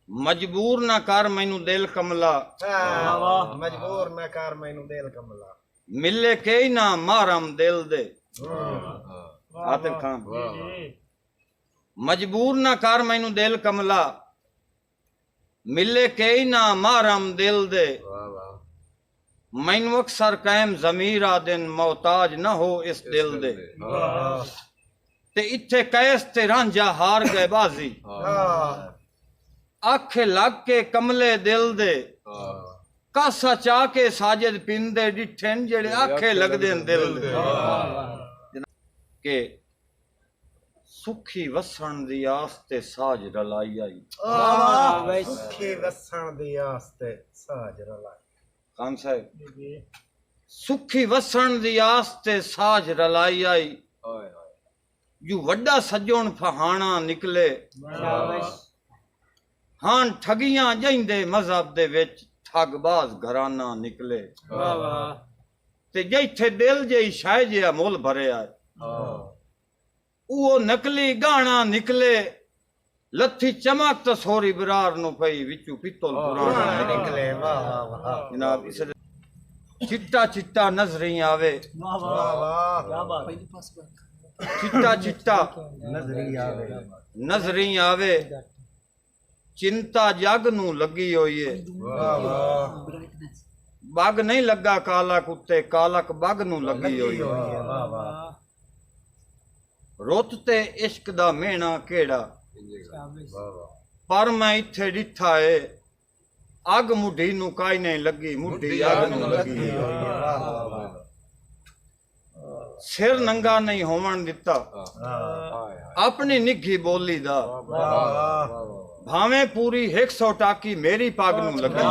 मजबूर ना कर मैनू दिल कमला, मजबूर ना कर मैनू दिल कमला, मिले के ही ना मारम दिल दे। आतिफ खान, मजबूर ना कर मैनू दिल कमला, मिले के ही ना मारम दिल दे। मैनू अक्सर कैम जमीर आदिन मोहताज ना हो इस दिल दे। ते इत्थे कैस ते रांझा हार गए बाजी, आखे लग के कमले दिल दे। कासा चा के साजिद पिंदे डिठन जेड़े आखे लगदे दिल दे। के सुखी वसन दी आस्ते साज रलाई आई। सुखी वसन दी आस्ते साज रलाई। खान साहब, सुखी वसन दी आस्ते साज रलाई आई। यू वड्डा सजोन फहाना निकले, हां ठगियां जइंदे मजहब दे विच ठगबाज घराना निकले। ते जिथे दिल जेही शाय जिहा मुल भरिया, वो नकली गाना निकले। लथी चमक तो सोरी बरार नु पई, विचू पित्तल पुराना निकले। जनाब इस चिट्टा चिट्टा नजरी आवे, चिट्टा चिट्टा नजरी आवे। चिंता जग नू लगी होई है, बग नहीं लगा काला कुत्ते, कालक बग नू लगी होई है। रुत ते इश्क दा मेहना केड़ा, पर मैं इत्थे डिठा है। अग मुढ़ी नू काई नहीं लगी, मुढ़ी अग नू लगी। सिर नंगा नहीं होवन दिता अपनी निघी बोली दा, भावें पूरी 100 टाकी मेरी पग नू लगी।